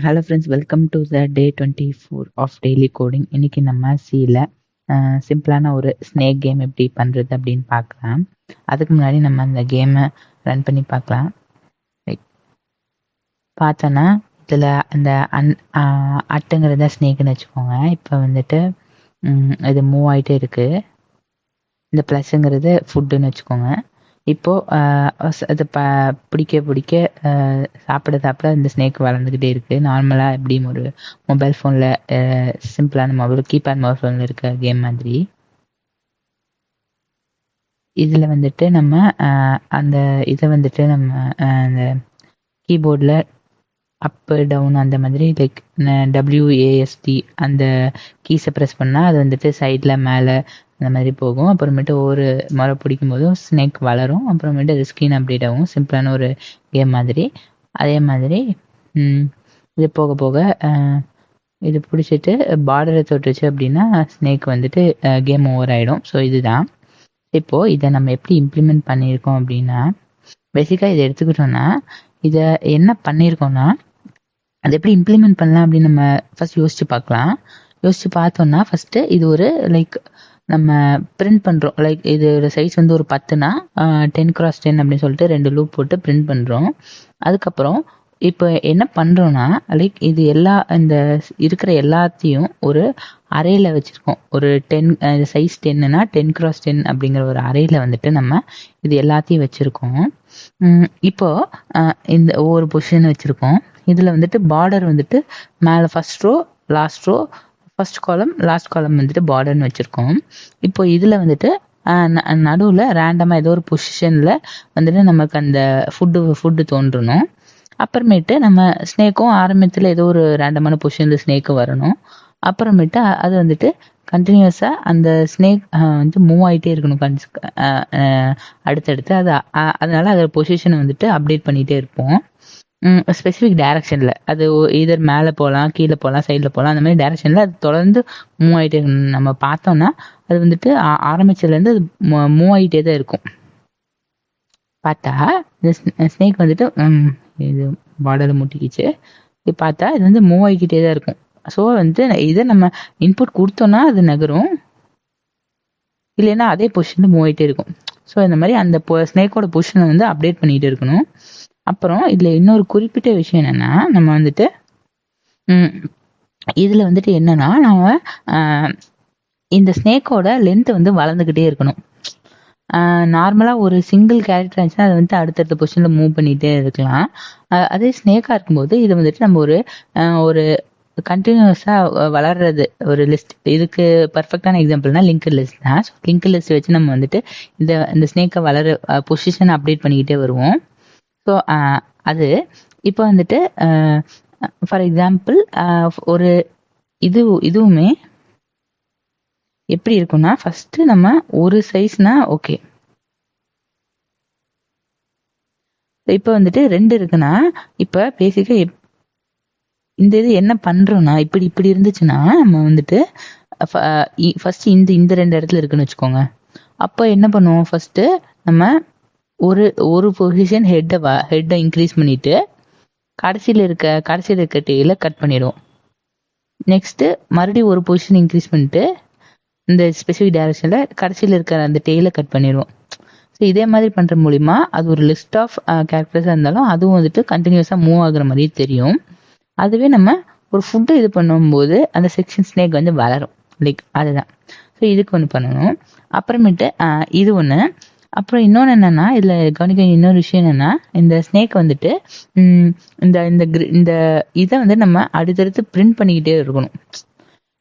Hello friends, welcome to the day 24 of daily coding. இன்னைக்கு நம்ம சியில் சிம்பிளான ஒரு ஸ்னேக் கேம் எப்படி பண்ணுறது அப்படின்னு பார்க்கலாம். அதுக்கு முன்னாடி நம்ம அந்த கேமை ரன் பண்ணி பார்க்கலாம். பார்த்தோன்னா இதில் அந்த அட்டுங்கிறத ஸ்னேக்குன்னு வச்சுக்கோங்க. இப்போ வந்துட்டு இது மூவ் ஆகிட்டே இருக்குது. இந்த ப்ளஸ்ஸுங்கிறது ஃபுட்டுன்னு வச்சுக்கோங்க. இப்போது அது பிடிக்க சாப்பிட இந்த ஸ்னேக் வளர்ந்துக்கிட்டே இருக்குது. நார்மலாக எப்படியும் ஒரு மொபைல் ஃபோனில் சிம்பிளான மொபைல் கீபேட் மொபைல் ஃபோனில் இருக்க கேம் மாதிரி. இதில் வந்துட்டு நம்ம அந்த இதை வந்துட்டு நம்ம அந்த கீபோர்டில் அப்பு டவுன் அந்த மாதிரி லைக் WASD அந்த கீஸை ப்ரெஸ் பண்ணால் அது வந்துட்டு சைடில் மேலே அந்த மாதிரி போகும். அப்புறமேட்டு ஒரு முறை பிடிக்கும் போதும் ஸ்னேக் வளரும். அப்புறமேட்டு அது ஸ்க்ரீன் அப்டேட் ஆகும். சிம்பிளான ஒரு கேம் மாதிரி. அதே மாதிரி இது போக போக இது பிடிச்சிட்டு பார்டரை தொட்டுச்சு அப்படின்னா ஸ்னேக் வந்துட்டு கேம் ஓவர் ஆகிடும். ஸோ இதுதான். இப்போது இதை நம்ம எப்படி இம்ப்ளிமெண்ட் பண்ணியிருக்கோம் அப்படின்னா, பேசிக்காக இதை எடுத்துக்கிட்டோன்னா இதை என்ன பண்ணியிருக்கோன்னா, அதை எப்படி இம்ப்ளிமெண்ட் பண்ணலாம் அப்படின்னு நம்ம ஃபஸ்ட் யோசிச்சு பார்க்கலாம். யோசிச்சு பார்த்தோன்னா ஃபஸ்ட்டு இது ஒரு லைக் நம்ம பிரிண்ட் பண்ணுறோம். லைக் இதோட சைஸ் வந்து ஒரு 10னா 10x10 அப்படின்னு சொல்லிட்டு 2 லூப் போட்டு பிரிண்ட் பண்ணுறோம். அதுக்கப்புறம் இப்போ என்ன பண்ணுறோன்னா, லைக் இது இந்த இருக்கிற எல்லாத்தையும் ஒரு அரேயில் வச்சுருக்கோம். ஒரு 10 சைஸ் 10னா 10x10 அப்படிங்கிற ஒரு அரேயில் வந்துட்டு நம்ம இது எல்லாத்தையும் வச்சுருக்கோம். இப்போது இந்த ஒவ்வொரு பொசிஷன் வச்சுருக்கோம். இதில் வந்துட்டு பார்டர் வந்துட்டு மேலே first row last row, first column last column வந்துட்டு பார்டர்னு வச்சுருக்கோம். இப்போ இதில் வந்துட்டு நடுவில் ரேண்டமாக ஏதோ ஒரு பொசிஷனில் வந்துட்டு நமக்கு அந்த ஃபுட்டு தோன்றணும். அப்புறமேட்டு நம்ம ஸ்னேக்கும் ஆரம்பத்தில் ஏதோ ஒரு ரேண்டமான பொசிஷனில் ஸ்னேக்கு வரணும். அப்புறமேட்டு அது வந்துட்டு கண்டினியூஸாக அந்த ஸ்னேக் வந்து மூவ் ஆகிட்டே இருக்கணும் அடுத்தடுத்து. அதனால அதோட பொசிஷனை வந்துட்டு அப்டேட் பண்ணிகிட்டே இருப்போம். ஸ்பெசிஃபிக் டைரக்ஷனில் அது இதர் மேலே போகலாம், கீழே போகலாம், சைடில் போகலாம். அந்த மாதிரி டைரக்ஷனில் அது தொடர்ந்து மூவ் ஆகிட்டே இருக்கணும். நம்ம பார்த்தோன்னா அது வந்துட்டு ஆரம்பிச்சதுலேருந்து அது மூவ் ஆகிட்டே தான் இருக்கும். பார்த்தா இந்த ஸ்னேக் வந்துட்டு இது பார்டரில் முட்டிக்கிச்சு. இது பார்த்தா இது வந்து மூவ் ஆகிக்கிட்டே தான் இருக்கும். ஸோ வந்து இதை நம்ம இன்புட் கொடுத்தோன்னா அது நகரும், இல்லைன்னா அதே பொசிஷனில் மூவ் ஆகிட்டே இருக்கும். ஸோ இந்த மாதிரி அந்த ஸ்னேக்கோட பொசிஷனை வந்து அப்டேட் பண்ணிகிட்டே இருக்கணும். அப்புறம் இதில் இன்னொரு குறிப்பிட்ட விஷயம் என்னென்னா, நம்ம வந்துட்டு இதில் வந்துட்டு என்னென்னா நம்ம இந்த ஸ்னேக்கோட லென்த் வந்து வளர்ந்துக்கிட்டே இருக்கணும். நார்மலாக ஒரு சிங்கிள் கேரக்டர் இருந்துச்சுன்னா அதை வந்துட்டு அடுத்தடுத்த பொசிஷனில் மூவ் பண்ணிகிட்டே இருக்கலாம். அதே ஸ்னேக்காக இருக்கும்போது இதை வந்துட்டு நம்ம ஒரு கண்டினியூஸாக வளர்றது ஒரு லிஸ்ட். இதுக்கு பர்ஃபெக்டான எக்ஸாம்பிள்னா லிங்க்டு லிஸ்ட் தான். ஸோ லிங்க்டு லிஸ்ட் வச்சு நம்ம வந்துட்டு இந்த ஸ்னேக்கை வளர பொசிஷனை அப்டேட் பண்ணிக்கிட்டே வருவோம். ஸோ அது இப்போ வந்துட்டு ஃபார் எக்ஸாம்பிள் ஒரு இதுவுமே எப்படி இருக்குன்னா, ஃபஸ்ட்டு நம்ம ஒரு சைஸ்னா ஓகே. இப்போ வந்துட்டு 2 இருக்குன்னா இப்போ பேசிக்காக இந்த இது என்ன பண்ணுறோன்னா, இப்படி இருந்துச்சுன்னா நம்ம வந்துட்டு ஃபஸ்ட்டு இந்த 2 இடத்துல இருக்குன்னு வச்சுக்கோங்க. அப்போ என்ன பண்ணுவோம், ஃபஸ்ட்டு நம்ம ஒரு பொசிஷன் ஹெட்டை இன்க்ரீஸ் பண்ணிட்டு கடைசியில் இருக்க டெயிலை கட் பண்ணிடுவோம். நெக்ஸ்ட்டு மறுபடியும் ஒரு பொசிஷன் இன்க்ரீஸ் பண்ணிட்டு இந்த ஸ்பெசிஃபிக் டைரக்ஷனில் கடைசியில் இருக்கிற அந்த டெயிலை கட் பண்ணிடுவோம். ஸோ இதே மாதிரி பண்ணுற மூலிமா அது ஒரு லிஸ்ட் ஆஃப் கேரக்டர்ஸாக இருந்தாலும் அதுவும் வந்துட்டு கண்டினியூஸாக மூவ் ஆகுற மாதிரியே தெரியும். அதுவே நம்ம ஒரு ஃபுட்டு இது பண்ணும்போது அந்த செக்ஷன் ஸ்னேக் வந்து வளரும். லைக் அதுதான். ஸோ இதுக்கு ஒன்று பண்ணணும். அப்புறமேட்டு இது ஒன்று. அப்புறம் இன்னொன்று என்னென்னா, இதில் கவனிக்க இன்னொரு விஷயம் என்னென்னா, இந்த ஸ்னேக் வந்துட்டு இந்த இதை வந்து நம்ம அடுத்தடுத்து பிரிண்ட் பண்ணிக்கிட்டே இருக்கணும்.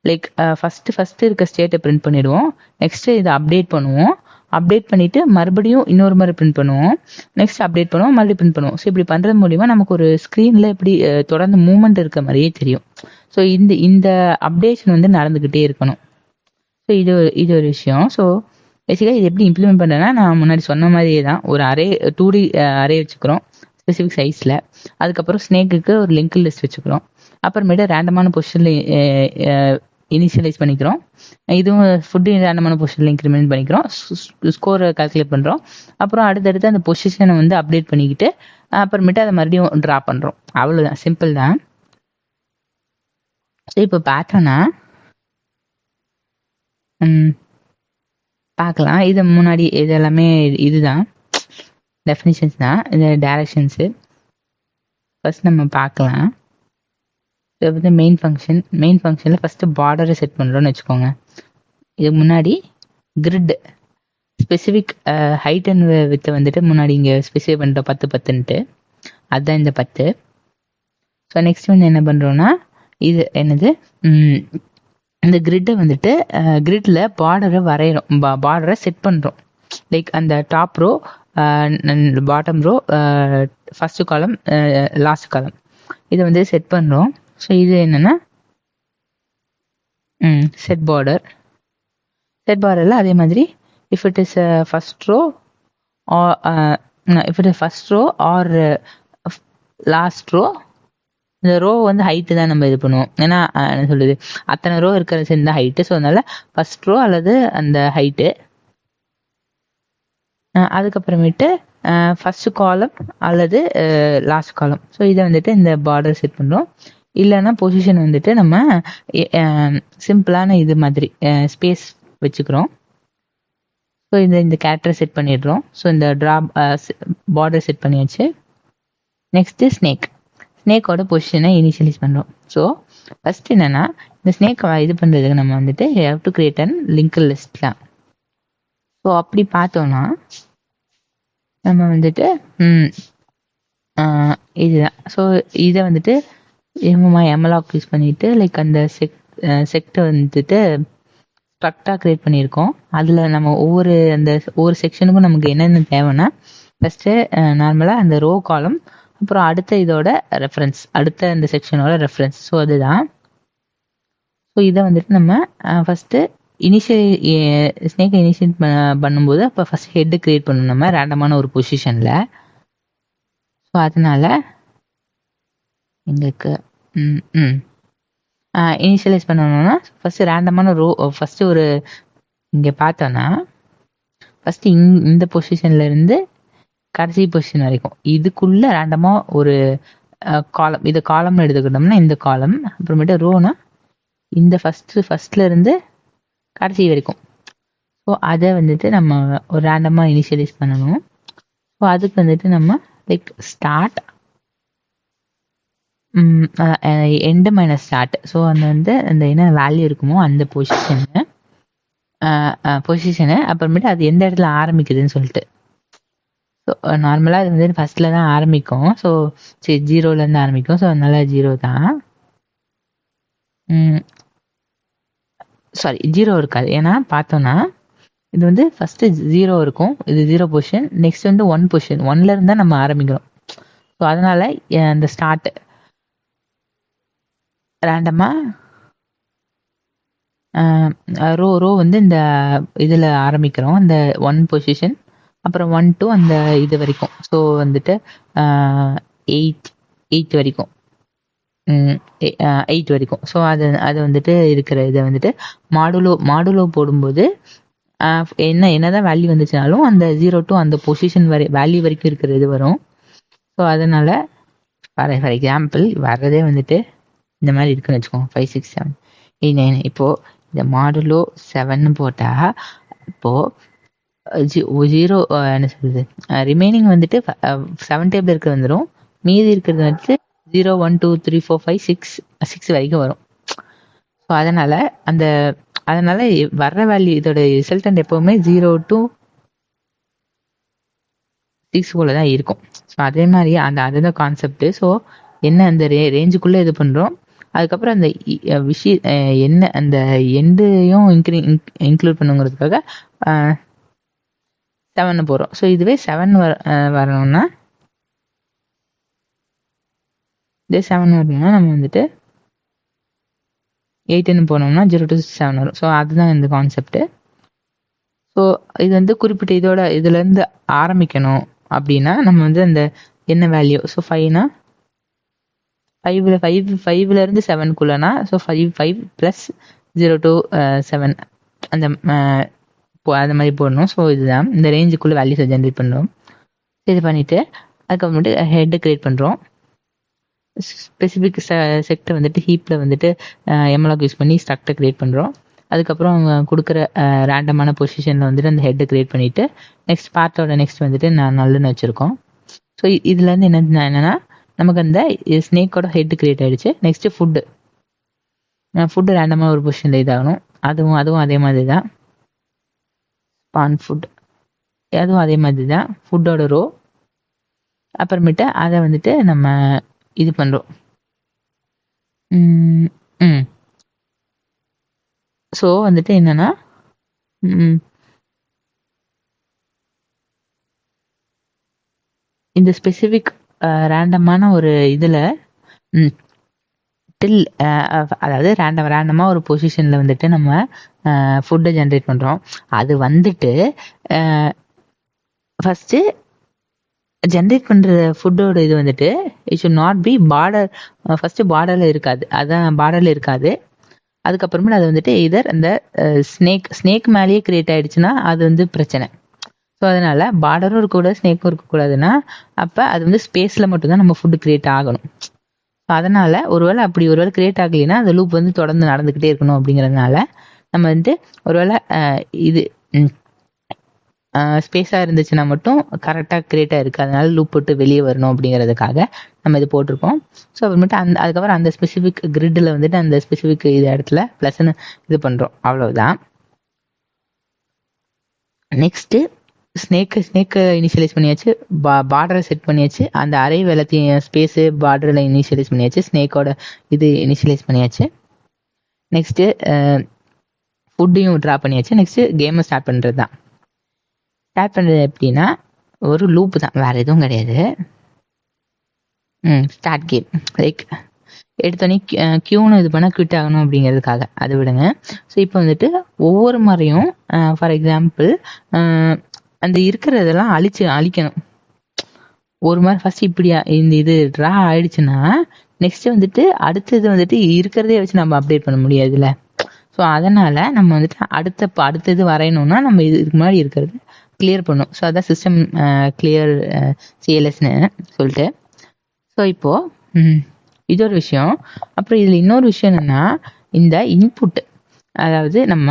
லைக் ஃபஸ்ட்டு இருக்க ஸ்டேட்டை பிரிண்ட் பண்ணிடுவோம். நெக்ஸ்ட்டு இதை அப்டேட் பண்ணுவோம். அப்டேட் பண்ணிவிட்டு மறுபடியும் இன்னொரு மாதிரி பிரிண்ட் பண்ணுவோம். நெக்ஸ்ட் அப்டேட் பண்ணுவோம், மறுபடியும் பிரிண்ட் பண்ணுவோம். ஸோ இப்படி பண்ணுறது மூலிமா நமக்கு ஒரு ஸ்க்ரீனில் இப்படி தொடர்ந்து மூவ்மெண்ட் இருக்க மாதிரியே தெரியும். ஸோ இந்த அப்டேஷன் வந்து நடந்துக்கிட்டே இருக்கணும். ஸோ இது ஒரு விஷயம். ஸோ பேசிக்காக இது எப்படி இம்ப்ளிமெண்ட் பண்ணுறேன்னா, நான் முன்னாடி சொன்ன மாதிரியே தான். ஒரு அரே 2D அரே வச்சுக்கிறோம் ஸ்பெசிஃபிக் சைஸில். அதுக்கப்புறம் ஸ்னேக்குக்கு ஒரு லிங்க் லிஸ்ட் வச்சுக்கிறோம். அப்புறமேட்டு ரேண்டமான பொசிஷனில் இனிஷியலைஸ் பண்ணிக்கிறோம். இதுவும் ஃபுட்டு ரேண்டமான பொசிஷனில் இன்க்ரிமெண்ட் பண்ணிக்கிறோம். ஸ்கோரை கால்குலேட் பண்ணுறோம். அப்புறம் அடுத்தடுத்து அந்த பொசிஷனை வந்து அப்டேட் பண்ணிக்கிட்டு அப்புறமேட்டு அதை மறுபடியும் ட்ரா பண்ணுறோம். அவ்வளோதான், சிம்பிள் தான். ஸோ இப்போ பார்த்தோன்னா பார்க்கலாம். இது முன்னாடி இது எல்லாமே இதுதான் டெஃபினிஷன்ஸ் தான், இந்த டைரக்ஷன்ஸு. ஃபர்ஸ்ட் நம்ம பார்க்கலாம். இது வந்து மெயின் ஃபங்க்ஷனில் ஃபஸ்ட்டு பார்டரை செட் பண்ணுறோன்னு வச்சுக்கோங்க. இதுக்கு முன்னாடி கிரிட் ஸ்பெசிஃபிக் ஹைட் அண்ட் வித்தை வந்துட்டு முன்னாடி இங்கே ஸ்பெசிஃபை பண்ணுறோம் 10 10ன்ட்டு. அதுதான் இந்த 10. ஸோ நெக்ஸ்ட் வந்து என்ன பண்ணுறோன்னா இது என்னது இந்த கிரிட்டை வந்துட்டு கிரிட்டில் பார்டரை வரைகிறோம், பார்டரை செட் பண்ணுறோம். லைக் அந்த top row, bottom row, first column, last column, இதை வந்து செட் பண்ணுறோம். ஸோ இது என்னென்னா செட் பார்டரில் அதே மாதிரி if it is first row or last row, இந்த ரோ வந்து ஹைட்டு தான் நம்ம இது பண்ணுவோம். ஏன்னா என்ன சொல்லுது, அத்தனை ரோ இருக்கிற சேர்ந்த ஹைட்டு. ஸோ அதனால ஃபர்ஸ்ட் ரோ அல்லது அந்த ஹைட்டு. அதுக்கப்புறமேட்டு ஃபர்ஸ்ட் காலம் அல்லது லாஸ்ட் காலம். ஸோ இதை வந்துட்டு இந்த பார்டர் செட் பண்ணுறோம். இல்லைன்னா பொசிஷன் வந்துட்டு நம்ம சிம்பிளான இது மாதிரி ஸ்பேஸ் வச்சுக்கிறோம். ஸோ இந்த கேரக்டரை செட் பண்ணிடுறோம். ஸோ இந்த பார்டர் செட் பண்ணியாச்சு. நெக்ஸ்ட்டு ஸ்னேக்கோட பொசிஷனை இனிஷியலைஸ் பண்ணுறோம். ஸோ ஃபர்ஸ்ட் என்னன்னா இந்த ஸ்னேக்கை இது பண்ணுறதுக்கு நம்ம வந்துட்டு have to create and link லிஸ்ட்லாம். ஸோ அப்படி பார்த்தோம்னா நம்ம வந்துட்டு இதுதான். ஸோ இதை வந்துட்டு எம்எலாக் யூஸ் பண்ணிட்டு லைக் அந்த செக்டை வந்துட்டு ஸ்ட்ரக்டாக கிரியேட் பண்ணியிருக்கோம். அதில் நம்ம ஒவ்வொரு செக்ஷனுக்கும் நமக்கு என்னென்ன தேவைன்னா ஃபஸ்ட்டு நார்மலாக அந்த ரோ காலம், அப்புறம் அடுத்த இதோட ரெஃபரன்ஸ், அடுத்த இந்த செக்ஷனோட ரெஃபரன்ஸ். ஸோ அதுதான். ஸோ இதை வந்துட்டு நம்ம ஃபஸ்ட்டு ஸ்னேக்கை இனிஷியேட் பண்ணும்போது அப்போ ஃபஸ்ட் ஹெட்டு கிரியேட் பண்ணணும் நம்ம ரேண்டமான ஒரு பொசிஷனில். ஸோ அதனால எங்களுக்கு இனிஷியலைஸ் பண்ணணும்னா ஃபஸ்ட்டு ரேண்டமான ரோ, ஃபஸ்ட்டு ஒரு இங்கே பார்த்தோன்னா ஃபஸ்ட்டு இந்த பொசிஷன்ல இருந்து கடைசி பொசிஷன் வரைக்கும் இதுக்குள்ள ரேண்டமாக ஒரு காலம், இதை காலம்னு எடுத்துக்கிட்டோம்னா இந்த காலம், அப்புறமேட்டு ரோனா இந்த ஃபர்ஸ்ட்ல இருந்து கடைசி வரைக்கும். ஸோ அதை வந்துட்டு நம்ம ஒரு ரேண்டமாக இனிஷியலைஸ் பண்ணணும். ஸோ அதுக்கு வந்துட்டு நம்ம like start end minus start. So அந்த வந்து அந்த என்ன வேல்யூ இருக்குமோ அந்த பொசிஷனை அப்புறமேட்டு அது எந்த இடத்துல ஆரம்பிக்குதுன்னு சொல்லிட்டு. ஸோ நார்மலாக அது வந்து ஃபர்ஸ்ட்ல தான் ஆரம்பிக்கும். ஸோ சரி 0லேருந்து ஆரம்பிக்கும். ஸோ அதனால 0 தான். சாரி 0 இருக்காது. ஏன்னா பார்த்தோன்னா இது வந்து ஃபர்ஸ்ட் 0 இருக்கும், இது 0 பொசிஷன். நெக்ஸ்ட் வந்து 1 பொசிஷன், 1ல இருந்தா நம்ம ஆரம்பிக்கிறோம். ஸோ அதனால அந்த ஸ்டார்ட் ரேண்டமா ரோ வந்து இந்த இதில் ஆரம்பிக்கிறோம், இந்த 1 பொசிஷன், அப்புறம் 1 to அந்த இது வரைக்கும். ஸோ வந்துட்டு 8 வரைக்கும், 8 வரைக்கும். ஸோ அது வந்துட்டு இருக்கிற இதை வந்துட்டு மாடுலோ போடும்போது என்னதான் வேல்யூ வந்துச்சுனாலும் அந்த 0 to அந்த பொசிஷன் வேல்யூ வரைக்கும் இருக்கிற இது வரும். ஸோ அதனால ஃபார் எக்ஸாம்பிள் வர்றதே வந்துட்டு இந்த மாதிரி இருக்குன்னு வச்சுக்கோங்க, 5 6 7 8 9. இப்போ இந்த மாடுலோ 7 போட்டா இப்போ 0 என்ன சொல்றது, ரிமைனிங் வந்துட்டு 7 டேபிள் இருக்கிறது வந்துடும். மீதி இருக்கிறது வந்துட்டு 0 1 2 3 4 5 6 வரைக்கும் வரும். ஸோ அதனால வர்ற வேல்யூ இதோட ரிசல்டன்ட் எப்பவுமே 0 to 6 போல தான் இருக்கும். ஸோ அதே மாதிரி அதுதான் கான்செப்ட். ஸோ என்ன அந்த ரேஞ்சுக்குள்ளே இது பண்ணுறோம். அதுக்கப்புறம் அந்த என்ன அந்த எண்டையும் இன்க்ளூட் பண்ணுங்கிறதுக்காக 7 போகிறோம். ஸோ இதுவே 7 வரணும்னா நம்ம வந்துட்டு 8ன்னு போனோம்னா 0 to 7 வரும். ஸோ அதுதான் இந்த கான்செப்ட். ஸோ இது வந்து குறிப்பிட்ட இதுலேருந்து ஆரம்பிக்கணும் அப்படின்னா நம்ம வந்து அந்த என்ன வேல்யூ, ஸோ 5னா 5ல இருந்து 7க்குள்ளனா, ஸோ 5 + 0 to 7 அந்த மாதிரி போடணும். ஸோ இதுதான் இந்த ரேஞ்சுக்குள்ள வேல்யூஸை ஜென்ரேட் பண்ணுறோம். இது பண்ணிட்டு அதுக்கப்புறமேட்டு ஹெட் கிரியேட் பண்ணுறோம். ஸ்பெசிஃபிக் செக்டர் வந்துட்டு ஹீப்பில் வந்துட்டு எம்லாக் யூஸ் பண்ணி ஸ்ட்ரக்டர் கிரியேட் பண்ணுறோம். அதுக்கப்புறம் அவங்க கொடுக்குற ரேண்டமான பொசிஷனில் வந்துட்டு அந்த ஹெட்டை கிரியேட் பண்ணிவிட்டு நெக்ஸ்ட் பார்ட்டோட நெக்ஸ்ட் வந்துட்டு நான் நல்லுன்னு வச்சுருக்கோம். ஸோ இதுலேருந்து என்னன்னா நமக்கு அந்த ஸ்னேக்கோட ஹெட் கிரியேட் ஆகிடுச்சு. நெக்ஸ்ட்டு ஃபுட்டு ரேண்டமாக ஒரு பொசிஷனில் இதாகணும். அதுவும் அதே மாதிரி தான். ஸ்பான் ஃபுட் அதுவும் அதே மாதிரி தான். ஃபுட்டோட ரோ அப்புறமேட்டு அதை வந்துட்டு நம்ம இது பண்ணுறோம். ஸோ வந்துட்டு என்னன்னா இந்த ஸ்பெசிஃபிக் ரேண்டமான ஒரு இதில் அதாவது ரேண்டமாக ஒரு பொசிஷனில் வந்துட்டு நம்ம ஃபுட்டை ஜென்ரேட் பண்ணுறோம். அது வந்துட்டு ஃபஸ்ட்டு ஜென்ரேட் பண்ணுற ஃபுட்டோட இது வந்துட்டு it should not be border. First பார்டரில் இருக்காது. அதான் பார்டரில் இருக்காது. அதுக்கப்புறமேட்டு அது வந்துட்டு இதர் அந்த ஸ்னேக் மேலேயே கிரியேட் ஆகிடுச்சுன்னா அது வந்து பிரச்சனை. ஸோ அதனால் பார்டரும் இருக்கக்கூடாது, ஸ்னேக்கும் இருக்கக்கூடாதுன்னா அப்போ அது வந்து ஸ்பேஸில் மட்டும்தான் நம்ம ஃபுட்டு கிரியேட் ஆகணும். ஸோ அதனால் ஒருவேளை கிரியேட் ஆகலைன்னா அந்த லூப் வந்து தொடர்ந்து நடந்துக்கிட்டே இருக்கணும். அப்படிங்கிறதுனால நம்ம வந்து ஒருவேளை இது ஸ்பேஸாக இருந்துச்சுன்னா மட்டும் கரெக்டாக கிரியேட் ஆகிருக்கு, அதனால லூப் போட்டு வெளியே வரணும் அப்படிங்கிறதுக்காக நம்ம இது போட்டிருக்கோம். ஸோ அப்புறமேட்டு அதுக்கப்புறம் அந்த ஸ்பெசிஃபிக் கிரிட்டில் வந்துட்டு அந்த ஸ்பெசிஃபிக் இது இடத்துல ப்ளஸ்ன்னு இது பண்ணுறோம். அவ்வளவுதான். நெக்ஸ்ட்டு ஸ்னேக்கை இனிஷியலைஸ் பண்ணியாச்சு, பார்டரை செட் பண்ணியாச்சு, அந்த அரே எல்லாத்தையும் ஸ்பேஸு பார்டரில் இனிஷியலைஸ் பண்ணியாச்சு, ஸ்னேக்கோட இது இனிஷியலைஸ் பண்ணியாச்சு. நெக்ஸ்ட்டு ஃபுட்டையும் ட்ரா பண்ணியாச்சு. நெக்ஸ்ட்டு கேமை ஸ்டார்ட் பண்ணுறது தான். ஸ்டார்ட் பண்ணுறது எப்படின்னா ஒரு லூப்பு தான், வேறு எதுவும் கிடையாது. ஸ்டார்ட் கேம் லைக் எடுத்தோடனே கியூன்னு இது பண்ணால் குவிட் ஆகணும் அப்படிங்கிறதுக்காக அது விடுங்க. ஸோ இப்போ வந்துட்டு ஒவ்வொரு முறையும் ஃபார் எக்ஸாம்பிள் அந்த இருக்கிறதெல்லாம் அழிக்கணும். ஒரு மாதிரி ஃபர்ஸ்ட் இப்படியா இந்த இது ட்ரா ஆயிடுச்சுன்னா நெக்ஸ்ட் வந்துட்டு அடுத்தது வந்துட்டு இருக்கிறதே வச்சு நம்ம அப்டேட் பண்ண முடியாதுல்ல. ஸோ அதனால நம்ம வந்துட்டு அடுத்தது வரையணும்னா நம்ம இதுக்கு முன்னாடி இருக்கிறது கிளியர் பண்ணும். ஸோ அதான் சிஸ்டம் கிளியர் சிஎல்எஸ்ன்னு சொல்லிட்டு. ஸோ இப்போ இது ஒரு விஷயம். அப்புறம் இதில் இன்னொரு விஷயம் என்னன்னா இந்த இன்புட், அதாவது நம்ம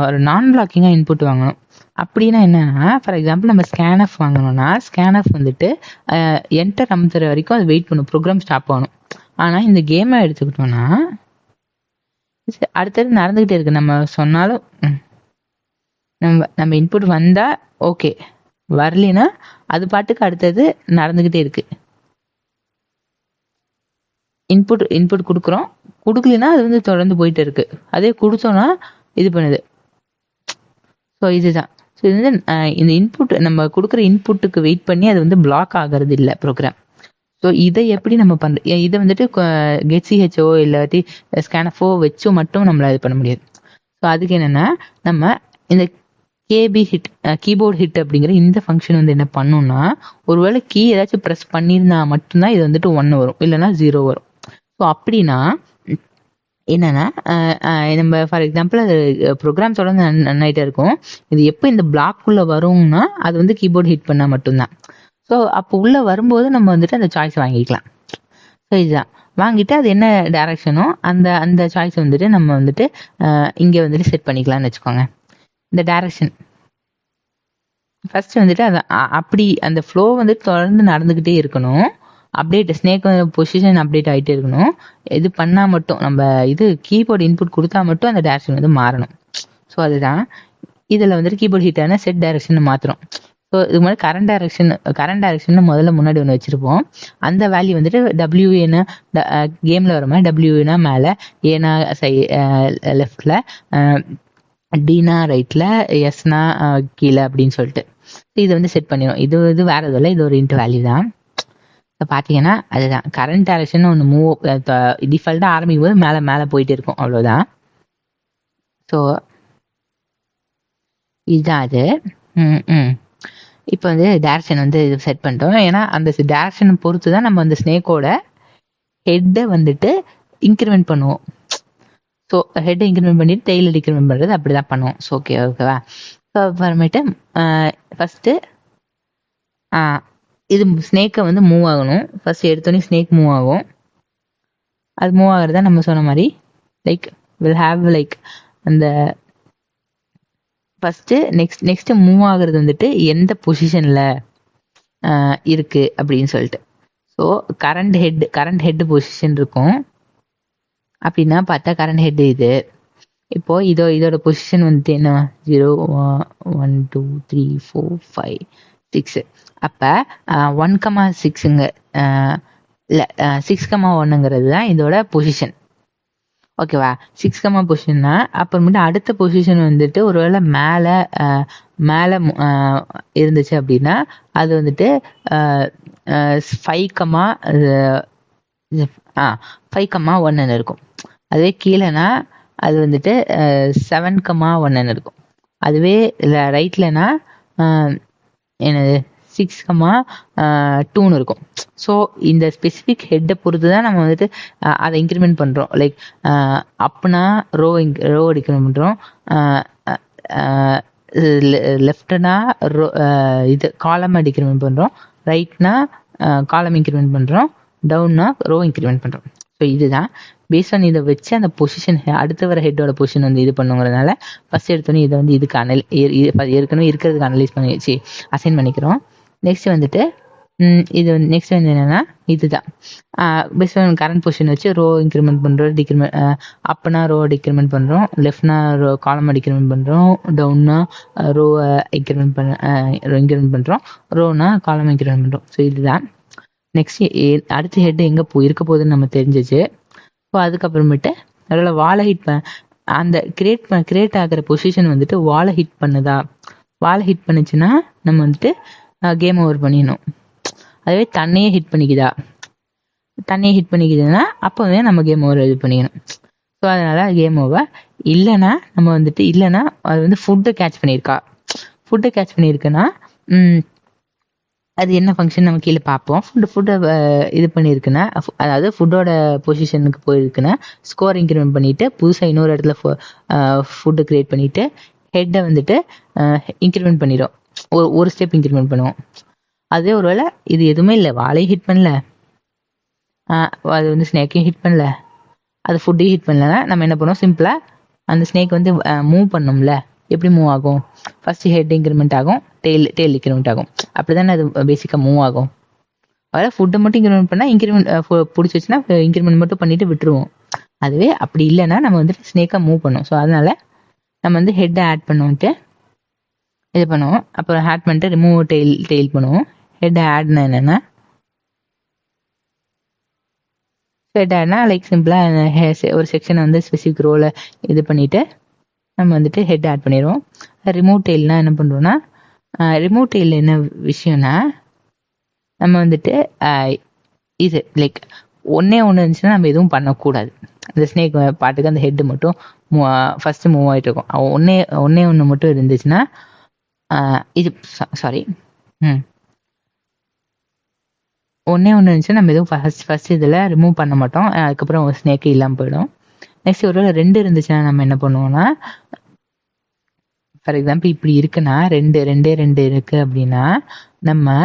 ஒரு நான் பிளாக்கிங்காக இன்புட் வாங்கணும். அப்படின்னா என்னன்னா ஃபார் எக்ஸாம்பிள் நம்ம ஸ்கேன்எஃப் வாங்கணும்னா ஸ்கேன்எஃப் வந்துட்டு என்டர் அமுத்துற வரைக்கும் அது வெயிட் பண்ணும், ப்ரோக்ராம் ஸ்டாப் ஆகணும். ஆனால் இந்த கேமை எடுத்துக்கிட்டோம்னா அடுத்தது நடந்துகிட்டே இருக்கு. நம்ம சொன்னாலும் நம்ம இன்புட் வந்தா ஓகே, வரலைன்னா அது பாட்டுக்கு அடுத்தது நடந்துகிட்டே இருக்கு. இன்புட் கொடுக்குறோம், கொடுக்கலன்னா அது வந்து தொடர்ந்து போயிட்டு இருக்கு. அதே கொடுத்தோம்னா இது பண்ணுது. ஸோ இதுதான். ஸோ இது வந்து இந்த இன்புட் நம்ம கொடுக்குற இன்புட்டுக்கு வெயிட் பண்ணி அது வந்து பிளாக் ஆகிறது இல்லை ப்ரோக்ராம். ஸோ இதை எப்படி நம்ம பண்ணுறோம், இதை வந்துட்டு கெட்சிஹெச்ஓ இல்லாட்டி ஸ்கேனஃபோ வச்சோ மட்டும் நம்மளால் இது பண்ண முடியாது. ஸோ அதுக்கு என்னென்னா நம்ம இந்த கேபி ஹிட், கீபோர்ட் ஹிட் அப்படிங்கிற இந்த ஃபங்க்ஷன் வந்து என்ன பண்ணுன்னா ஒருவேளை கீ ஏதாச்சும் ப்ரெஸ் பண்ணியிருந்தா மட்டும்தான் இது வந்துட்டு 1 வரும், இல்லைன்னா 0 வரும். ஸோ அப்படின்னா என்னன்னா நம்ம ஃபார் எக்ஸாம்பிள் அது ப்ரோக்ராம் தொடர்ந்து ரன் ஆகிட்டே இருக்கும். இது எப்போ இந்த பிளாக்குள்ளே வரும்னா அது வந்து கீபோர்ட் ஹிட் பண்ணால் மட்டும்தான். ஸோ அப்போ உள்ளே வரும்போது நம்ம வந்துட்டு அந்த சாய்ஸ் வாங்கிக்கலாம். ஸோ இதுதான் வாங்கிட்டு அது என்ன டைரக்ஷனோ அந்த சாய்ஸ் வந்துட்டு நம்ம வந்துட்டு இங்கே வந்துட்டு செட் பண்ணிக்கலாம்னு வச்சுக்கோங்க. இந்த டைரக்ஷன் ஃபர்ஸ்ட் வந்துட்டு அது அப்படி அந்த ஃப்ளோ வந்துட்டு தொடர்ந்து நடந்துக்கிட்டே இருக்கணும். அப்டேட் ஸ்னேக் பொசிஷன் அப்டேட் ஆகிட்டே இருக்கணும். இது பண்ணால் மட்டும் நம்ம இது கீபோர்டு இன்புட் கொடுத்தா மட்டும் அந்த டைரக்ஷன் வந்து மாறணும். ஸோ அதுதான் இதில் வந்துட்டு கீபோர்ட் ஹிட்டான செட் டைரக்ஷன் மாற்றுறோம். ஸோ இது மாதிரி கரண்ட் டைரக்ஷன் முதல்ல முன்னாடி ஒன்று வச்சுருப்போம். அந்த வேல்யூ வந்துட்டு டபிள்யூஏனா கேமில் வர மாதிரி டபிள்யூஏனா மேலே, ஏனா லெஃப்டில், டினா ரைட்டில், எஸ்னா கீழே அப்படின்னு சொல்லிட்டு இதை வந்து செட் பண்ணிடும். இது வேற எதுவும் இல்லை, இது ஒரு இன்ட் வேல்யூ தான். இப்போ பார்த்தீங்கன்னா அதுதான் கரண்ட் டைரக்ஷன் ஒன்று மூவ் டிஃபால்ட்டாக ஆரம்பிக்கும் போது மேலே மேலே போயிட்டு இருக்கும், அவ்வளோதான். ஸோ இதுதான் அது. இப்போ வந்து டைரக்ஷன் வந்து இது செட் பண்ணிட்டோம். ஏன்னா அந்த டைரக்ஷனை பொறுத்து தான் நம்ம அந்த ஸ்னேக்கோட ஹெட்டை வந்துட்டு இன்க்ரிமெண்ட் பண்ணுவோம். ஸோ ஹெட்டை இன்க்ரிமெண்ட் பண்ணிட்டு டெய்லர் டிக்ரிமெண்ட் பண்ணுறது அப்படி தான் பண்ணுவோம். ஸோ ஓகேவா. ஸோ அப்புறமேட்டு ஃபஸ்ட்டு இது ஸ்னேக்கை வந்து மூவ் ஆகணும். ஃபர்ஸ்ட் எடுத்தோடனே ஸ்னேக் மூவ் ஆகும். அது மூவ் ஆகுறதா நம்ம சொன்ன மாதிரி லைக் வில் ஹாவ் லைக் அந்த ஃபர்ஸ்ட் நெக்ஸ்ட் மூவ் ஆகுறது வந்துட்டு எந்த பொசிஷன்ல இருக்கு அப்படின்னு சொல்லிட்டு. ஸோ கரண்ட் ஹெட் பொசிஷன் இருக்கும் அப்படின்னா பார்த்தா கரண்ட் ஹெட் இது. இப்போ இதோட பொசிஷன் வந்துட்டு என்ன 0 1 2 3 4 5 6. அப்ப 1,6ங்க இல்ல 6,1ங்கிறது தான் இதோட பொசிஷன். ஓகேவா? 6, பொசிஷன்னா அப்புறமேட்டு அடுத்த பொசிஷன் வந்துட்டு ஒருவேளை மேல இருந்துச்சு அப்படின்னா அது வந்துட்டு 5,1 இருக்கும். அதுவே கீழேனா அது வந்துட்டு 7,1 இருக்கும். அதுவே ரைட்லனா என்னது 6,2 இருக்கும். ஸோ இந்த ஸ்பெசிஃபிக் ஹெட்டை பொறுத்து தான் நம்ம வந்துட்டு அதை இன்க்ரிமெண்ட் பண்ணுறோம். லைக் அப்னா ரோ டிக்ரிமெண்ட் பண்ணுறோம், லெஃப்ட்னா ரோ இது காலம் டிக்ரிமெண்ட் பண்ணுறோம், ரைட்னா காலம் இன்க்ரிமெண்ட் பண்ணுறோம், டவுன்னா ரோ இன்க்ரிமெண்ட் பண்ணுறோம். ஸோ இதுதான் பேஸ்ட் ஆன் இதை வச்சு அந்த பொசிஷன் அடுத்த வர ஹெட்டோட பொசிஷன் வந்து இது பண்ணுங்கிறதுனால ஃபர்ஸ்ட் எடுத்தோன்னே இதை வந்து இதுக்கு ஏற்கனவே இருக்கிறதுக்கு அனலைஸ் பண்ணி வச்சு அசைன் பண்ணிக்கிறோம். நெக்ஸ்ட் வந்துட்டு இது வந்து நெக்ஸ்ட் வந்து என்னன்னா இதுதான் பேஸ்ட் ஆன் கரண்ட் பொசிஷன் வச்சு ரோ இன்க்ரிமெண்ட் பண்ணுறோம், டிக்ரிமெண்ட் அப்னா ரோ டிக்ரிமெண்ட் பண்ணுறோம், லெஃப்ட்னா ரோ காலம் டிக்ரிமெண்ட் பண்ணுறோம், டவுன்னா ரோ இன்க்ரிமெண்ட் பண்ணுறோம், ரோனா காலம் இன்க்ரிமெண்ட் பண்ணுறோம். ஸோ இதுதான் நெக்ஸ்ட் அடுத்த ஹெட் எங்கே இருக்க போகுதுன்னு நம்ம தெரிஞ்சிச்சு. ஸோ அதுக்கப்புறமேட்டு அதோட வாழை ஹிட் அந்த கிரியேட் ஆகிற பொசிஷன் வந்துட்டு வாழை ஹிட் பண்ணுதா, வாழை ஹிட் பண்ணுச்சுன்னா நம்ம வந்துட்டு கேம் ஓவர் பண்ணிடணும். அதுவே தண்ணியே ஹிட் பண்ணிக்குதுன்னா அப்போவே நம்ம கேம் ஓவர் இது பண்ணிக்கணும். ஸோ அதனால கேம் ஓவர். இல்லைன்னா நம்ம வந்துட்டு இல்லைன்னா அது வந்து ஃபுட்டை கேட்ச் பண்ணியிருக்குன்னா அது என்ன ஃபங்க்ஷன் நம்ம கீழே பார்ப்போம். ஃபுட்டை இது பண்ணியிருக்குன்னா அதாவது ஃபுட்டோட பொசிஷனுக்கு போயிருக்குன்னா ஸ்கோர் இன்க்ரிமெண்ட் பண்ணிட்டு புதுசாக இன்னொரு இடத்துல ஃபுட்டை கிரியேட் பண்ணிட்டு ஹெட்டை வந்துட்டு இன்க்ரிமெண்ட் பண்ணிடும், ஒரு ஸ்டெப் இன்க்ரிமெண்ட் பண்ணுவோம். அதே ஒருவேளை இது எதுவுமே இல்லை, வாழையும் ஹிட் பண்ணல, அது வந்து ஸ்னேக்கையும் ஹிட் பண்ணல, அது ஃபுட்டையும் ஹிட் பண்ணலன்னா நம்ம என்ன பண்ணுவோம், சிம்பிளாக அந்த ஸ்னேக் வந்து மூவ் பண்ணோம்ல, எப்படி மூவ் ஆகும், ஃபர்ஸ்ட் ஹெட் இன்க்ரிமெண்ட் ஆகும், டெய்ல் இன்க்ரிமெண்ட் ஆகும். அப்படிதானே அது பேசிக்காக மூவ் ஆகும். அதாவது ஃபுட்டை மட்டும் இன்க்ரிமெண்ட் பண்ணால் இன்க்ரிமெண்ட் பிடிச்சி வச்சுன்னா இன்க்ரிமெண்ட் மட்டும் பண்ணிட்டு விட்டுருவோம். அதுவே அப்படி இல்லைன்னா நம்ம வந்துட்டு ஸ்னேக்காக மூவ் பண்ணுவோம். ஸோ அதனால நம்ம வந்து ஹெட்டை ஆட் பண்ணுவோன்ட்டு இது பண்ணுவோம். அப்புறம் ஆட் பண்ணிட்டு ரிமூவ் டெய்ல் பண்ணுவோம். ஹெட் ஆட்னா என்னன்னா ஹெட் ஆட்னா லைக் சிம்பிளாக ஒரு செக்ஷனை வந்து ஸ்பெசிஃபிக் ரோலை இது பண்ணிட்டு நம்ம வந்துட்டு ஹெட் ஆட் பண்ணிடுவோம். ரிமூவ் டெய்ல்னா என்ன பண்ணுறோம்னா, ரிமூவ் டெய்ல் என்ன விஷயம்னா நம்ம வந்துட்டு இது லைக் ஒன்று இருந்துச்சுன்னா நம்ம எதுவும் பண்ணக்கூடாது. அந்த ஸ்னேக் பாட்டுக்கு அந்த ஹெட்டு மட்டும் ஃபர்ஸ்ட் மூவ் ஆகிட்டு இருக்கும். ஒன்று மட்டும் இருந்துச்சுன்னா இது சாரி ஒன்று இருந்துச்சுன்னா நம்ம எதுவும் ஃபர்ஸ்ட் இதில் ரிமூவ் பண்ண மாட்டோம். அதுக்கப்புறம் ஸ்னேக்கு இல்லாமல் போயிடும். நெக்ஸ்ட் ஒருவேளை 2 இருந்துச்சுன்னா நம்ம என்ன பண்ணுவோம்னா, ஃபார் எக்ஸாம்பிள் இப்படி இருக்குன்னா ரெண்டே இருக்கு அப்படின்னா நம்ம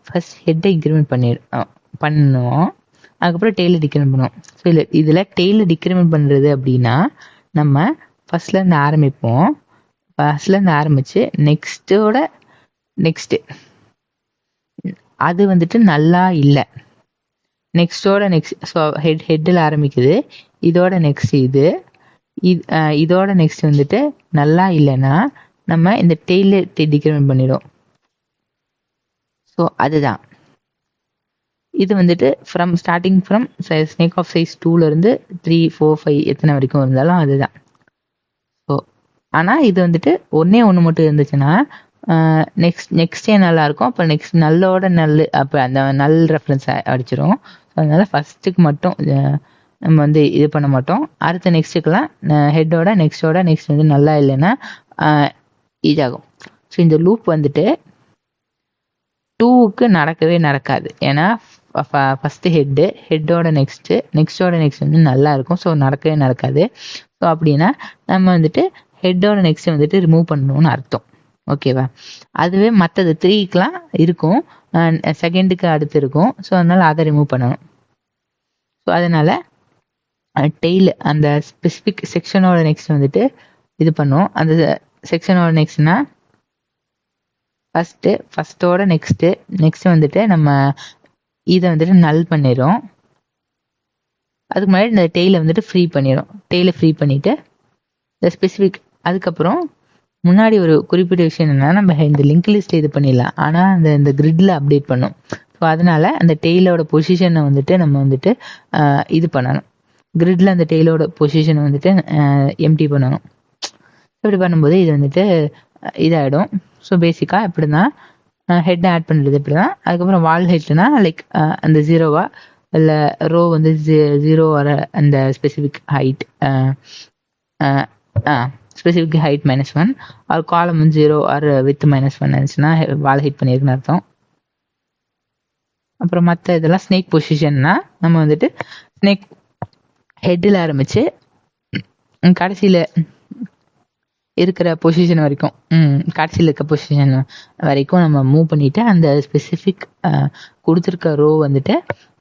ஃபர்ஸ்ட் ஹெட்டை இன்க்ரிமெண்ட் பண்ணுவோம், அதுக்கப்புறம் டெய்ல டிக்ரிமெண்ட் பண்ணுவோம். ஸோ இதில் டெய்ல டிக்ரிமெண்ட் பண்ணுறது அப்படின்னா நம்ம ஃபர்ஸ்ட்லேருந்து ஆரம்பிப்போம். ஃபர்ஸ்ட்லேருந்து ஆரம்பித்து நெக்ஸ்ட்டு அது வந்துட்டு நல்லா இல்லை, நெக்ஸ்டோட ஸோ ஹெட்டில் ஆரம்பிக்குது, இதோட நெக்ஸ்ட் இதோட நெக்ஸ்ட் வந்துட்டு நல்லா இல்லைன்னா நம்ம இந்த டெய்ல டிக்ரிமெண்ட் பண்ணிடும். ஸோ அதுதான் இது வந்துட்டு starting from snake of size 2லேருந்து 3 4 5 எத்தனை வரைக்கும் இருந்தாலும் அதுதான். ஸோ ஆனால் இது வந்துட்டு ஒன்று மட்டும் இருந்துச்சுன்னா நெக்ஸ்டே நல்லா இருக்கும். அப்போ நெக்ஸ்ட் நல்லோட அப்போ அந்த ரெஃபரன்ஸ் அடிச்சிடும். அதனால ஃபர்ஸ்ட்டுக்கு மட்டும் நம்ம வந்து இது பண்ண மாட்டோம். அடுத்த நெக்ஸ்ட்டுக்கெல்லாம் ஹெட்டோட நெக்ஸ்ட் வந்து நல்லா இல்லைன்னா இதாகும். ஸோ இந்த லூப் வந்துட்டு 2க்கு நடக்கவே நடக்காது. ஏன்னா ஃபர்ஸ்ட் ஹெட்டோட நெக்ஸ்டோட நெக்ஸ்ட் வந்து நல்லா இருக்கும். ஸோ நடக்கவே நடக்காது. ஸோ அப்படின்னா நம்ம வந்துட்டு ஹெட்டோட நெக்ஸ்ட் வந்துட்டு ரிமூவ் பண்ணணும்னு அர்த்தம். ஓகேவா? அதுவே மற்றது 3க்குலாம் இருக்கும், செகண்டுக்கு அடுத்து இருக்கும். ஸோ அதனால அதை ரிமூவ் பண்ணணும். ஸோ அதனால டெய்ல் அந்த ஸ்பெசிஃபிக் செக்ஷனோட நெக்ஸ்ட் வந்துட்டு இது பண்ணும். அந்த செக்ஷனோட நெக்ஸ்ட்னா ஃபர்ஸ்டோட நெக்ஸ்ட் வந்துட்டு நம்ம இதை வந்துட்டு நல் பண்ணிடும். அதுக்கு முன்னாடி இந்த டெய்லை வந்துட்டு ஃப்ரீ பண்ணிடும். டெய்லை ஃப்ரீ பண்ணிட்டு இந்த ஸ்பெசிஃபிக் அதுக்கப்புறம் முன்னாடி ஒரு குறிப்பிட்ட விஷயம் என்னன்னா, நம்ம இந்த லிங்க் லிஸ்ட் இது பண்ணிடலாம், ஆனால் இந்த கிரிட்ல அப்டேட் பண்ணும். ஸோ அதனால அந்த டெய்லோட பொசிஷனை வந்துட்டு நம்ம வந்துட்டு இது பண்ணணும். கிரிட்ல அந்த டெய்லோட பொசிஷனை வந்துட்டு எம்டி பண்ணணும். இப்படி பண்ணும்போது இது வந்துட்டு இதாகிடும். ஸோ பேசிக்காக இப்படி தான் ஹெட் ஆட் பண்ணுறது. இப்படி தான். அதுக்கப்புறம் வால் ஹெட்னா லைக் அந்த ஜீரோவா இல்லை ரோ வந்து ஜீரோ வர அந்த ஸ்பெசிஃபிக் ஹைட் ஸ்பெசிஃபிக் ஹைட் -1 ஒரு காலம் வந்து 0 ஆர் வித் -1 இருந்துச்சுன்னா வால் ஹைட் பண்ணியிருக்குன்னு அர்த்தம். அப்புறம் மற்ற இதெல்லாம் ஸ்னேக் பொசிஷன்னா நம்ம வந்துட்டு ஸ்னேக் ஹெட்டில் ஆரம்பிச்சு கடைசியில் இருக்கிற பொசிஷன் வரைக்கும் கடைசியில் இருக்க பொசிஷன் வரைக்கும் நம்ம மூவ் பண்ணிட்டு அந்த ஸ்பெசிஃபிக் கொடுத்துருக்க ரோ வந்துட்டு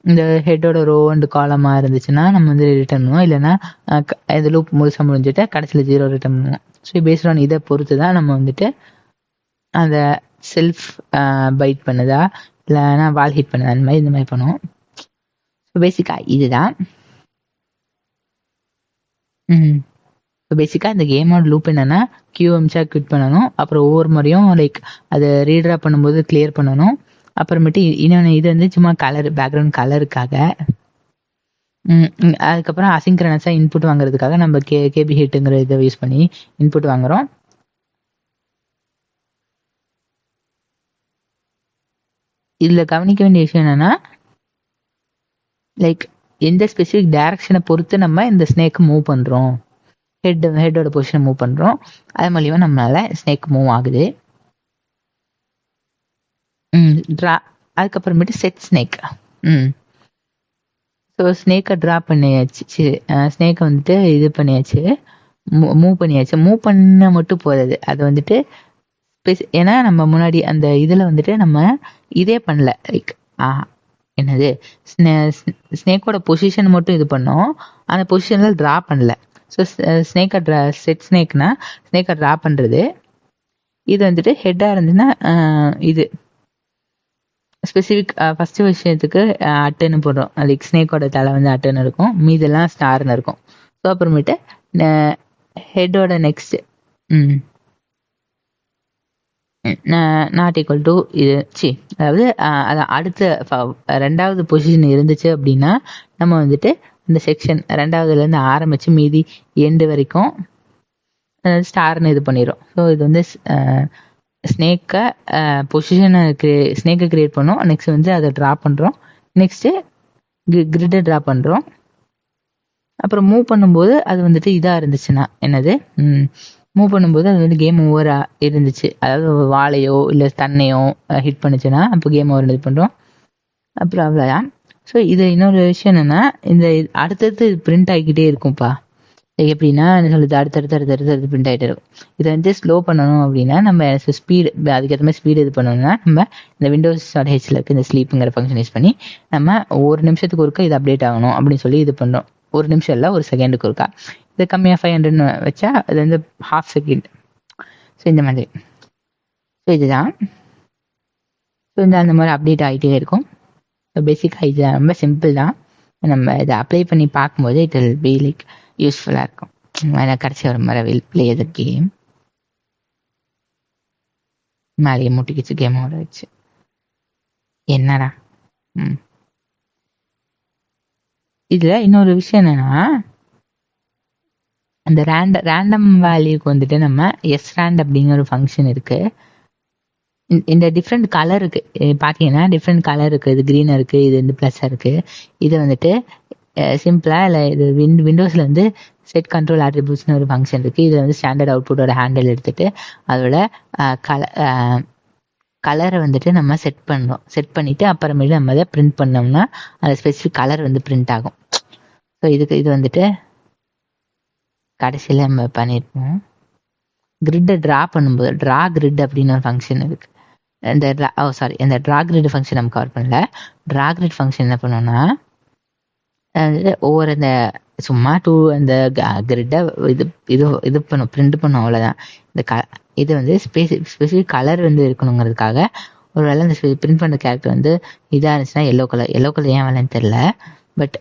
இந்த ஹெட்டோட ரோ அண்ட் காலமாக இருந்துச்சுன்னா நம்ம வந்து ரிட்டர்ன் பண்ணுவோம். இல்லைன்னா இந்த லூப் முழுசாக முடிஞ்சுட்டு கடைசியில் 0 ரிட்டர்ன் பண்ணுவோம். ஸோ பேஸ்ட் ஆன் இதை பொறுத்து தான் நம்ம வந்துட்டு அந்த செல்ஃப் பைட் பண்ணுதா இல்லைன்னா வால் ஹிட் பண்ணுதா அந்த மாதிரி இந்த மாதிரி பண்ணுவோம். ஸோ பேசிக்காக இதுதான். ஸோ பேசிக்காக இந்த கேமோட லூப் என்னன்னா கியூஎம்ஸாக குவிட் பண்ணணும். அப்புறம் ஒவ்வொரு முறையும் லைக் அதை ரீட்ரா பண்ணும்போது கிளியர் பண்ணணும். அப்புறமேட்டு இன்னொன்று இது வந்து சும்மா பேக்ரவுண்ட் கலருக்காக. அதுக்கப்புறம் அசிங்க்ரனஸாக இன்புட் வாங்குறதுக்காக நம்ம கேபி ஹிட்டுங்கிற இதை யூஸ் பண்ணி இன்புட் வாங்குறோம். இதில் கவனிக்க வேண்டிய விஷயம் என்னன்னா லைக் எந்த ஸ்பெசிஃபிக் டைரக்ஷனை பொறுத்து நம்ம இந்த ஸ்னேக்கை மூவ் பண்ணுறோம், ஹெட்டோட பொசிஷனை மூவ் பண்ணுறோம். அது மூலியமாக நம்மளால ஸ்னேக் மூவ் ஆகுது. அதுக்கப்புறமேட்டு செட் ஸ்னேக். ஸோ ஸ்னேக்கை ட்ரா பண்ணியாச்சு, ஸ்னேக்கை வந்துட்டு இது பண்ணியாச்சு, மூவ் பண்ணியாச்சு. மூவ் பண்ண மட்டும் போதாது, அது வந்துட்டு ஏன்னா நம்ம முன்னாடி அந்த இதில் வந்துட்டு நம்ம இதே பண்ணல, லைக் என்னது ஸ்னேக்கோட பொசிஷன் மட்டும் இது பண்ணோம், அந்த பொசிஷனில் ட்ரா பண்ணல. ஸோ ஸ்னேக்கை செட் ஸ்னேக்னா ஸ்னேக்கை ட்ரா பண்ணுறது. இது வந்துட்டு ஹெட்டாக இருந்துச்சுன்னா இது ஸ்பெசிஃபிக் ஃபர்ஸ்ட் விஷயத்துக்கு அட்டுன்னு போடுறோம், லைக் ஸ்னேக்கோட தலை வந்து அட்டுன்னு இருக்கும், மீதெல்லாம் ஸ்டார்னு இருக்கும். ஸோ அப்புறமேட்டு ஹெட்டோட நெக்ஸ்ட் நாட் ஈக்குவல் டு இது அதாவது அடுத்த ரெண்டாவது பொசிஷன் இருந்துச்சு அப்படின்னா நம்ம வந்துட்டு இந்த செக்ஷன் ரெண்டாவதுலேருந்து ஆரம்பித்து மீதி எண்டு வரைக்கும் ஸ்டார்னு இது பண்ணிடும். ஸோ இது வந்து ஸ்னேக்கை பொசிஷனை ஸ்னேக்கை கிரியேட் பண்ணோம். நெக்ஸ்ட் வந்து அதை ட்ரா பண்ணுறோம். நெக்ஸ்ட்டு கிரிட்டை ட்ரா பண்ணுறோம். அப்புறம் மூவ் பண்ணும்போது அது வந்துட்டு இதாக இருந்துச்சுன்னா என்னது மூவ் பண்ணும்போது அது வந்து கேம் ஓவராக இருந்துச்சு, அதாவது வாழையோ இல்லை தன்னையோ ஹிட் பண்ணுச்சுன்னா அப்போ கேம் ஓவர் இது பண்ணுறோம். அப்புறம் அவ்வளோதான். ஸோ இது இன்னொரு விஷயம் என்னென்னா இந்த அடுத்தடுத்து பிரிண்ட் ஆகிக்கிட்டே இருக்கும்ப்பா. எப்படின்னா சொல்லுது அடுத்தடுத்து பிரிண்ட் ஆகிட்டே இருக்கும். இதை வந்து ஸ்லோ பண்ணணும் அப்படின்னா நம்ம ஸ்பீடு அதுக்கேற்ற மாதிரி ஸ்பீடு இது பண்ணணும்னா நம்ம இந்த விண்டோஸ்.hல இருக்க இந்த ஸ்லீப்புங்கிற ஃபங்க்ஷன் யூஸ் பண்ணி நம்ம ஒரு நிமிஷத்துக்கு ஒருக்கா இது அப்டேட் ஆகணும் அப்படின்னு சொல்லி இது பண்ணுறோம். ஒரு நிமிஷம் இல்லை, ஒரு செகண்டுக்கு ஒருக்கா. இது கம்மியாக 500 வச்சா அது வந்து ½ செகண்ட். ஸோ இந்த மாதிரி. ஸோ இதுதான். ஸோ இந்த அந்த மாதிரி அப்டேட் ஆகிட்டே இருக்கும். ஸோ பேசிக்காக இது ரொம்ப சிம்பிள் தான். நம்ம இதை அப்ளை பண்ணி பார்க்கும்போது இட் வில் பி லைக் யூஸ்ஃபுல்லாக இருக்கும். எனக்கு கடைசி ஒரு முறை வில் பிளே த கேம். மேலேயே முட்டிக்கிச்சு கேமோட வச்சு. என்னடா இதில் இன்னொரு விஷயம் என்னன்னா அந்த ரேண்டம் வேல்யூக்கு வந்துட்டு நம்ம எஸ்ராண்ட் அப்படிங்கிற ஒரு ஃபங்க்ஷன் இருக்கு. இந்த டிஃப்ரெண்ட் கலர் இருக்கு பார்த்தீங்கன்னா, டிஃப்ரெண்ட் கலர் இருக்கு. இது க்ரீனாக இருக்கு, இது வந்து ப்ளஸ்ஸாக இருக்கு. இது வந்துட்டு சிம்பிளா இல்லை இது விண்டோஸ்ல வந்து செட் கண்ட்ரோல் ஆட்ரிபியூட்ஸ்னு ஒரு ஃபங்க்ஷன் இருக்கு. இதில் வந்து ஸ்டாண்டர்ட் அவுட்புட்டோட ஹேண்டில் எடுத்துட்டு அதோட கலரை வந்துட்டு நம்ம செட் பண்ணுறோம். செட் பண்ணிட்டு அப்புறமேட்டு நம்ம அதை பிரிண்ட் பண்ணோம்னா அந்த ஸ்பெசிஃபிக் கலர் வந்து பிரிண்ட் ஆகும். ஸோ இது வந்துட்டு கடைசியில் நம்ம பண்ணியிருப்போம். கிரிட்டை ட்ரா பண்ணும்போது ட்ரா கிரிட் அப்படின்னு ஒரு ஃபங்க்ஷன் இருக்கு. இந்த ட்ரா கிரிட் ஃபங்க்ஷன் நம்ம கவர் பண்ணல. ட்ரா கிரிட் ஃபங்க்ஷன் என்ன பண்ணோம்னா ஒவ்வொரு இந்த சும்மா அந்த கிரிட்டை இது இது இது பண்ணும், பிரிண்ட் பண்ணும், அவ்வளோதான். இந்த இது வந்து ஸ்பெசிஃபிக் கலர் வந்து இருக்கணுங்கிறதுக்காக ஒருவேளை அந்த பிரிண்ட் பண்ண கேரக்டர் வந்து இதாக இருந்துச்சுன்னா எல்லோ கலர் ஏன் வரலன்னு தெரில. But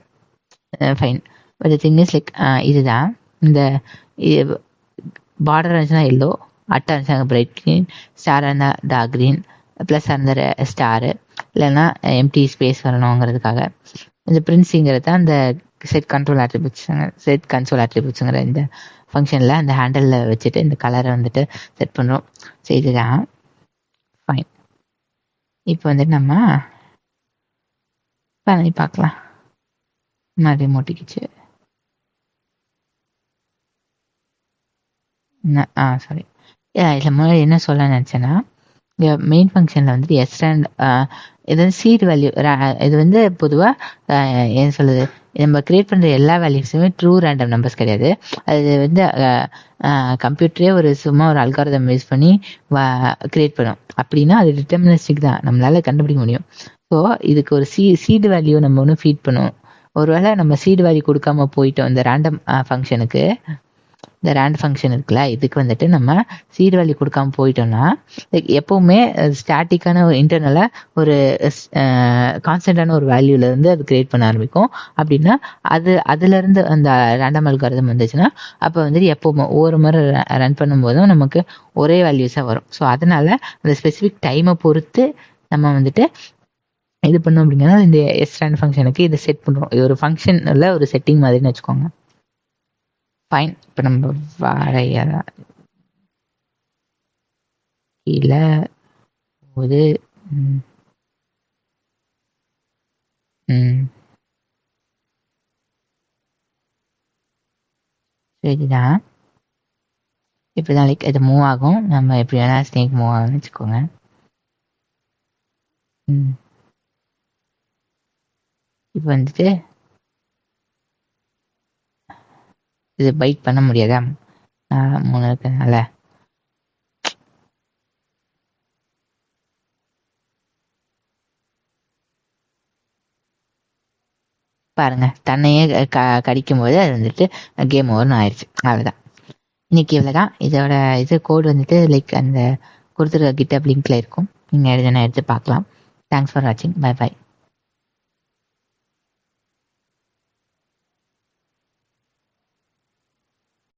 fine. But thing is like இதுதான். இந்த பார்டர் இருந்துச்சுன்னா எல்லோ, அட்டை இருந்துச்சுன்னா பிரைட் க்ரீன், ஸ்டாராக இருந்தால் டார்க் க்ரீன், ப்ளஸ் அந்த ஸ்டாரு இல்லைன்னா எம்டி ஸ்பேஸ் வரணுங்கிறதுக்காக இந்த பிரின்ஸுங்கிறது தான் அந்த செட் கண்ட்ரோல் ஆட்ரிபியூட்ஸுங்கிற இந்த ஃபங்க்ஷனில் அந்த ஹேண்டலில் வச்சுட்டு இந்த கலரை வந்துட்டு செட் பண்ணுறோம். ஸோ இதுதான் ஃபைன். இப்போ வந்துட்டு நம்ம பண்ணி பார்க்கலாம். மறுபடியும் மூட்டிக்கிச்சு. சாரி, இதில் முன்னாடி என்ன சொல்ல நினச்சேன்னா, இங்கே மெயின் ஃபங்க்ஷனில் வந்துட்டு எஸ்ரேண்ட் இது வந்து சீட் வேல்யூ. இது வந்து பொதுவாக என்ன சொல்லுது, நம்ம கிரியேட் பண்ணுற எல்லா வேல்யூஸுமே ட்ரூ ரேண்டம் நம்பர்ஸ் கிடையாது. அது வந்து கம்ப்யூட்டரே சும்மா ஒரு அல்காரிதம் யூஸ் பண்ணி கிரியேட் பண்ணும். அப்படின்னா அது டிட்டர்மினிஸ்டிக் தான், நம்மளால கண்டுபிடிக்க முடியும். ஸோ இதுக்கு ஒரு சீடு வேல்யூ நம்ம ஒன்று ஃபீட் பண்ணுவோம். ஒருவேளை நம்ம சீடு வேல்யூ கொடுக்காம போயிட்டோம் இந்த ரேண்டம் ஃபங்க்ஷனுக்கு, இந்த ரேண்ட் ஃபங்க்ஷன் இருக்குல்ல, இதுக்கு வந்துட்டு நம்ம சீடு வேல்யூ கொடுக்காம போயிட்டோம்னா எப்பவுமே ஸ்டாட்டிக்கான ஒரு இன்டர்னலாக ஒரு கான்ஸ்டன்டான ஒரு வேல்யூலேருந்து அது கிரியேட் பண்ண ஆரம்பிக்கும். அப்படின்னா அதுலேருந்து அந்த ரேண்டம் அல்காரிதம் வந்துச்சுன்னா அப்போ வந்துட்டு எப்போவுமே ஒவ்வொரு முறை ரன் பண்ணும்போதும் நமக்கு ஒரே வேல்யூஸாக வரும். ஸோ அதனால அந்த ஸ்பெசிஃபிக் டைமை பொறுத்து நம்ம வந்துட்டு இது பண்ணோம். அப்படிங்கிறத இந்த எஸ்ரேண்ட் ஃபங்க்ஷனுக்கு இதை செட் பண்ணுறோம். இது ஒரு ஃபங்க்ஷனில் ஒரு செட்டிங் மாதிரின்னு வச்சுக்கோங்க. ஃபைன். இப்போ நம்ம வரையலாம். கீழே போது சரிதான். இப்படிதான் லைக் இது மூவ் ஆகும். நம்ம எப்படி வேணா ஸ்னேக் மூவ் ஆகும்னு வச்சுக்கோங்க. இப்போ வந்துட்டு இது பைட் பண்ண முடியாதா, 3 இருக்கிறதுனால. பாருங்க, தன்னையே கடிக்கும் போது அது வந்துட்டு கேம் ஓவர்னு ஆயிடுச்சு. அவ்வளோதான். இன்னைக்கு இவ்வளோதான். இதோட கோடு வந்துட்டு லைக் அந்த கொடுத்துருக்க கிட்டப் லிங்க்ல இருக்கும். நீங்கள் எடுத்து பார்க்கலாம். தேங்க்ஸ் ஃபார் வாட்சிங். Bye bye.